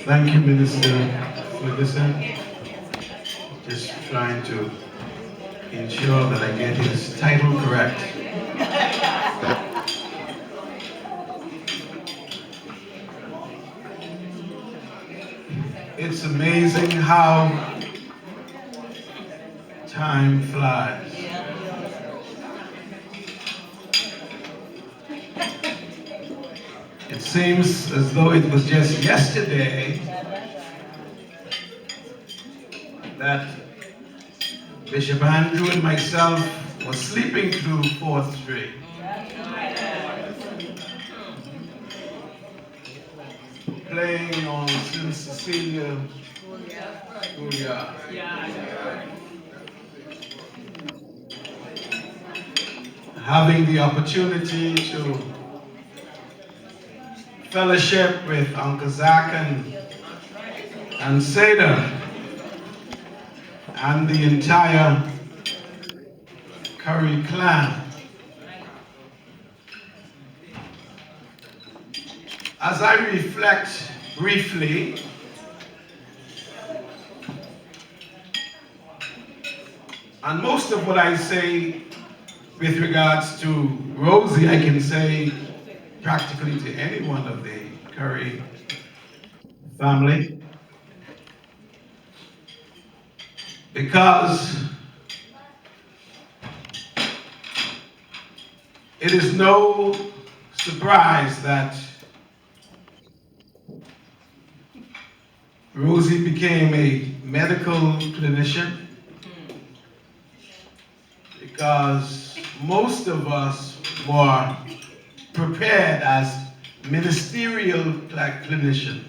Thank you, Minister Ferguson. Just trying to ensure that I get his title correct. It's amazing how time flies. It seems as though it was just yesterday that Bishop Andrew and myself were sleeping through 4th Street. Playing on St. Cecilia Schoolyard. Having the opportunity to fellowship with Uncle Zach and Seda and the entire Curry clan. As I reflect briefly on most of what I say with regards to Rosie, I can say practically to any one of the Curry family, because it is no surprise that Rosie became a medical clinician, because most of us were prepared as ministerial clinicians.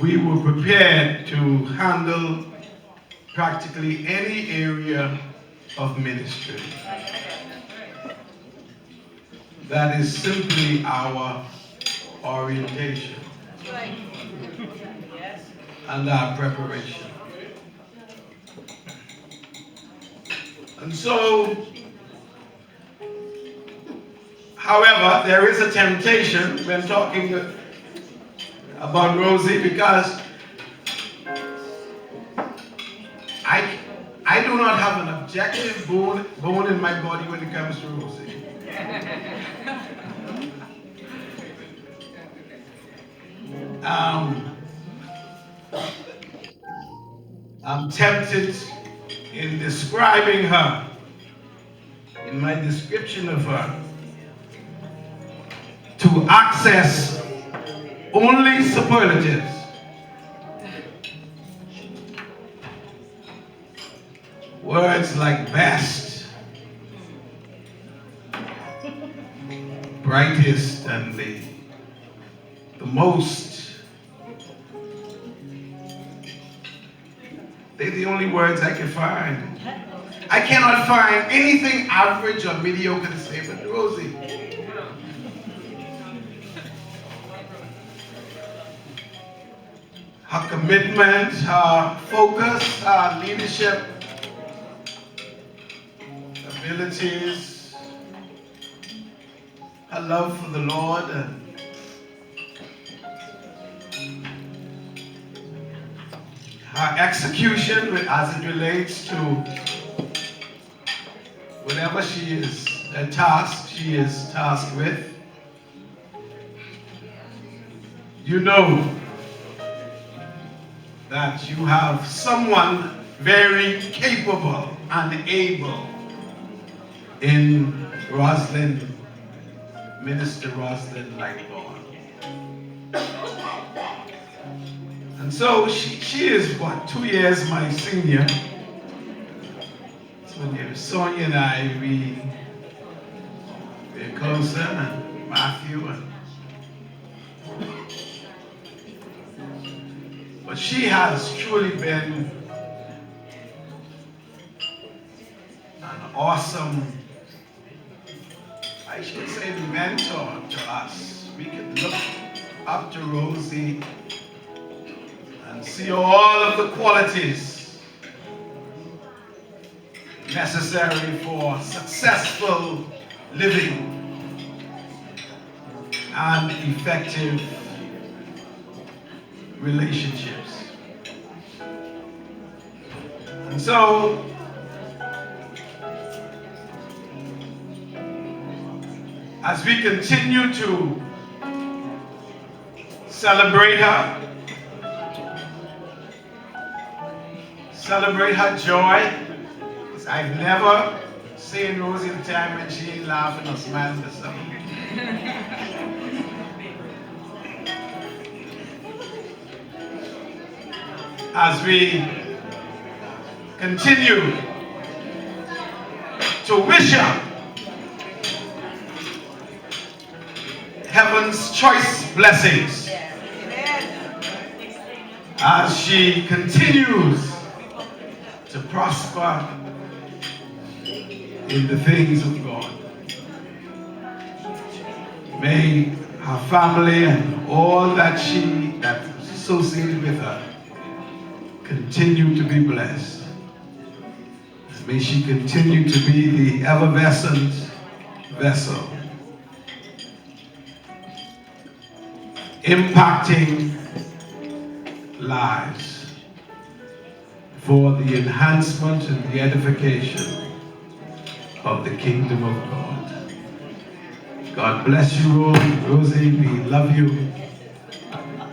We were prepared to handle practically any area of ministry. That is simply our orientation and our preparation. And so, however, there is a temptation when talking about Rosie, because I do not have an objective bone in my body when it comes to Rosie. I'm tempted in describing her, in my description of her, to access only superlatives. Words like best, brightest, and the most. They're the only words I can find. I cannot find anything average or mediocre to say about Rosie. Her commitment, her focus, her leadership abilities, her love for the Lord, and her execution as it relates to whatever she is tasked with. You know that you have someone very capable and able in Minister Roselyn Curry-Lightbourne. And so she is, 2 years my senior. So Sonia and I, we're closer, and Matthew. But she has truly been an awesome, I should say, mentor to us. We can look up to Rosie and see all of the qualities necessary for successful living and effective relationships. And so, as we continue to celebrate her joy, because I've never seen Rosie in a time when she ain't laughing or smiling or something. As we continue to wish her heaven's choice blessings as she continues to prosper in the things of God. May her family and all that's associated with her continue to be blessed. May she continue to be the effervescent vessel, impacting lives for the enhancement and the edification of the kingdom of God. God bless you, Rosie. We love you.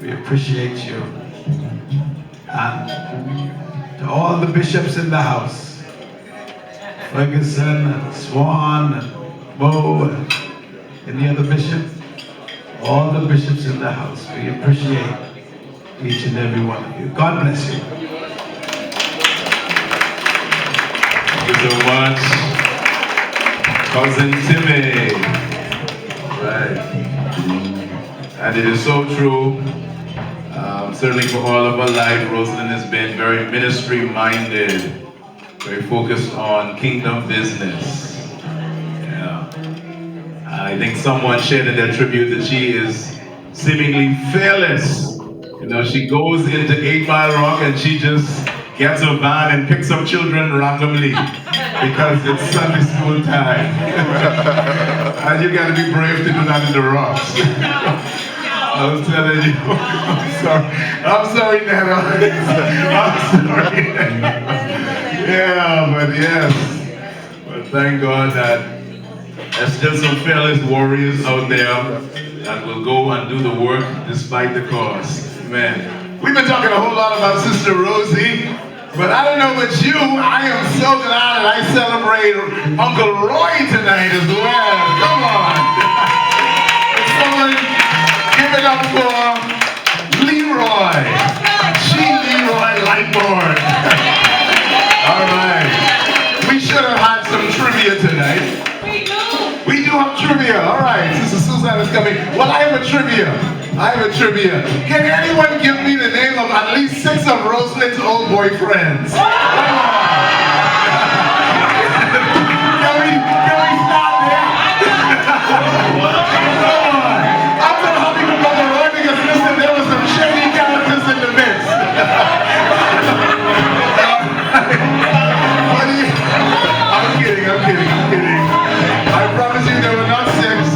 We appreciate you. And to all the bishops in the house, Ferguson and Swan and Mo and any other bishop, all the bishops in the house, we appreciate each and every one of you. God bless you. Thank you so much. Cousin Timmy. Right. And it is so true. Certainly for all of our life, Roselyn has been very ministry-minded, very focused on kingdom business. Yeah. I think someone shared in their tribute that she is seemingly fearless. You know, she goes into 8 Mile Rock and she just gets a van and picks up children randomly because it's Sunday school time. And you gotta be brave to do that in the rocks. I was telling you, I'm sorry, Nana. I'm sorry. Yeah, but yes. But thank God that there's still some fearless warriors out there that will go and do the work despite the cost. Amen. We've been talking a whole lot about Sister Rosie, but I don't know about you, I am so glad that I celebrate Uncle Roy tonight as well. Come on. Someone give it up for Leroy. Leroy-Lightbourne. All right. We should have had some trivia tonight. We do have trivia. All right. Sister Susan is coming. Well, I have a trivia. Can anyone give me the name of at least 6 of Roselyn's old boyfriends? Come on. Can we start there? Come on. I'm so happy to go to Roy because listen, there was some shady characters in the mix. I'm kidding. I promise you there were not 6.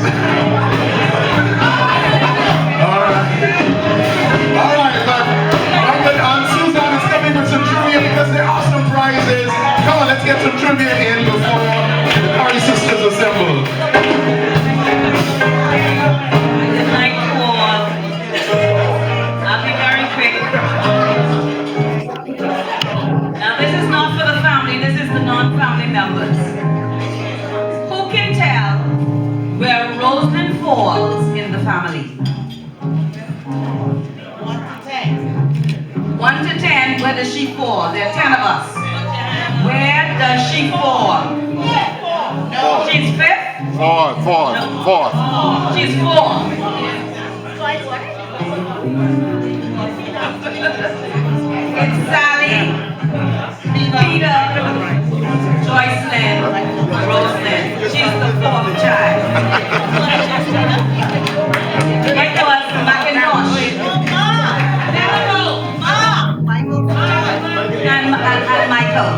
Susan is coming with some trivia because there are some prizes. Come on, let's get some trivia in before the Curry sisters assemble. I'd like to all. I'll be very quick. Now this is not for the family, this is the non-family members. Who can tell where Roselyn falls in the family? 1 to 10, where does she fall? There are 10 of us. Where does she fall? She's 5th? Fourth. She's 4th. It's Sally, Peter, Joycelyn, Roselyn. She's the 4th child. It was Macintosh. And Michael.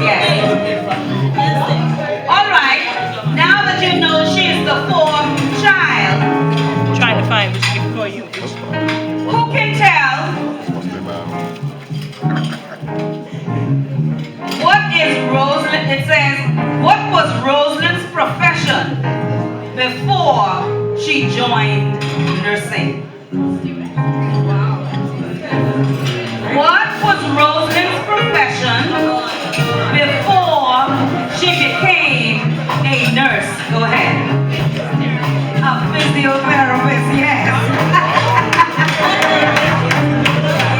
Yes. All right. Now that you know she's the 4th child, before she joined nursing. What was Roselyn's profession before she became a nurse? Go ahead. A physiotherapist, yes.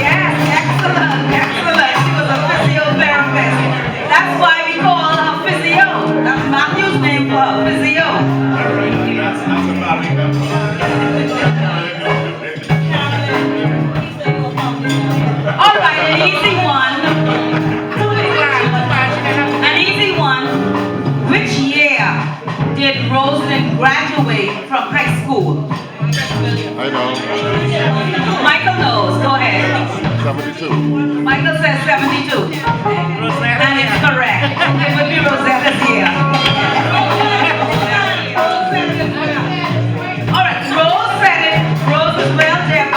Yes, excellent, excellent. She was a physiotherapist. That's why we call her physio. That's Matthew's name for her, physio. All right, an easy one. An easy one. Which year did Roselyn graduate from high school? I know. Michael knows. Go ahead. 72. Michael says 72. And it's correct. It would be Rosetta's year. All right, Rose said it. Rose is well there.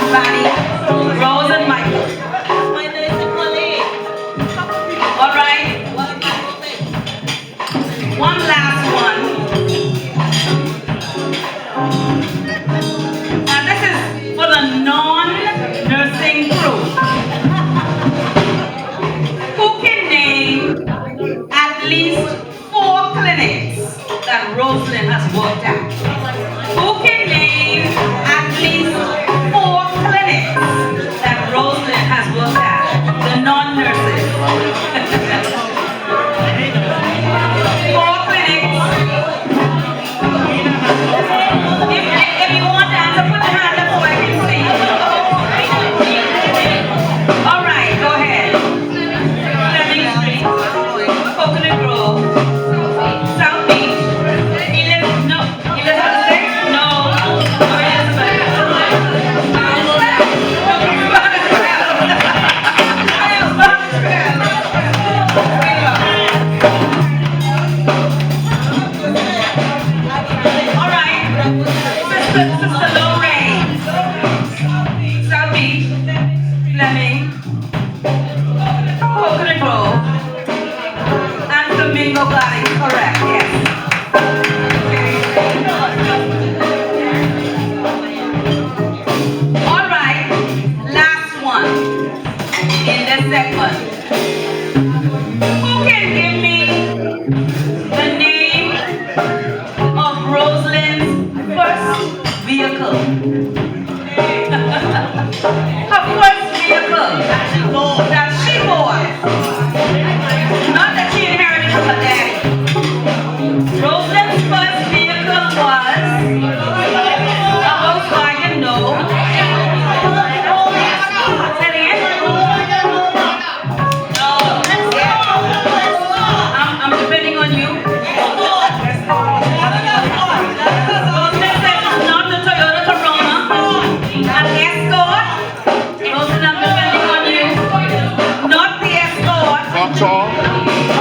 Bonnie. Rose and Michael. All right. One last one. Now this is for the non-nursing crew. Who can name at least 4 clinics that Roselyn has worked at? Who can name at least 4 clinics that Roselyn has worked at? The non-nurses. 4 clinics. If you want to answer, put your hand up so I can see. All right, go ahead. Fleming Street, Coconut Grove, South Beach, Elizabeth, no, Elizabeth, no, all right, Sister Lorraine, South Beach, Fleming, Coconut Grove, and Flamingo Valley, correct, yes. All right, last one in this segment. Who can give me the name of Roselyn's first vehicle? Her first vehicle that she bought. Not that she inherited from her daddy. Roselyn's first vehicle was a Volkswagen, no. Say it again. No. I'm depending on you. Roselyn says it's not the Toyota Corona. An Escort. Roselyn, I'm depending on you. Not the Escort. Vauxhall.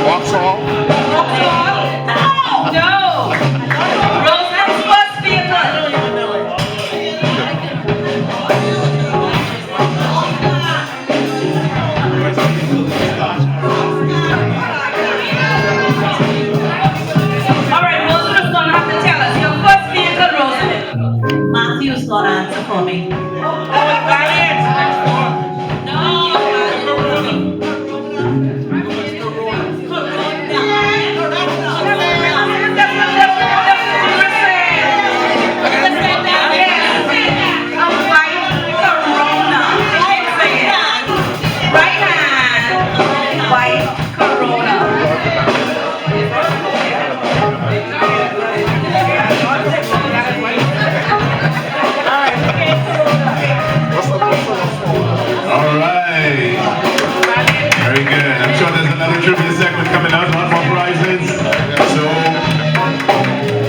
Vauxhall. No. Roselyn's first vehicle. All right, Roselyn's gonna have to tell us your first vehicle, Roselyn. Matthew's gonna answer for me.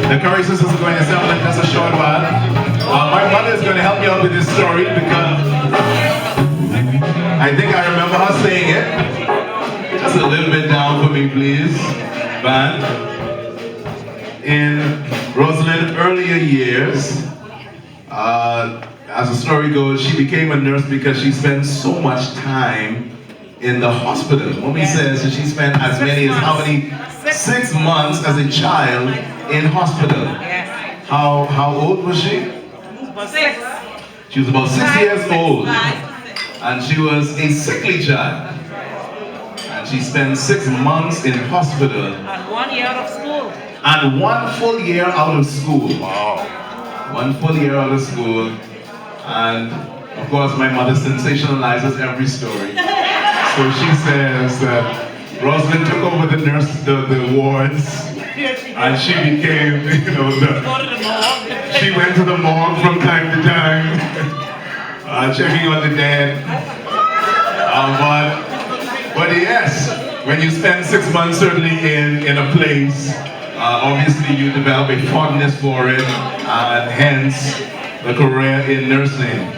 The Curry sisters are going to assemble in just a short while. My mother is going to help me out with this story because I think I remember her saying it. Just a little bit down for me, please. Band. In Roselyn's earlier years, as the story goes, she became a nurse because she spent so much time in the hospital. Mommy says that she spent as many as how many? 6 months as a child in hospital. How old was she? 6. She was about 6 years old. And she was a sickly child. And she spent 6 months in hospital. And 1 year of school. And 1 full year out of school. Wow. 1 full year out of school. And of course my mother sensationalizes every story. So she says that Roselyn took over the wards, and she became, she went to the morgue from time to time, checking on the dead. But yes, when you spend 6 months certainly in a place, obviously you develop a fondness for it, and hence the career in nursing.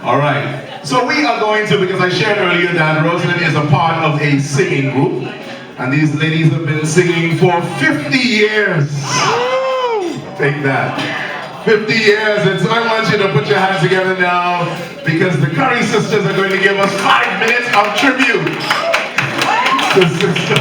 All right. So we are going to, because I shared earlier that Roselyn is a part of a singing group, and these ladies have been singing for 50 years. Take that. 50 years, and so I want you to put your hands together now, because the Curry sisters are going to give us 5 minutes of tribute to Sister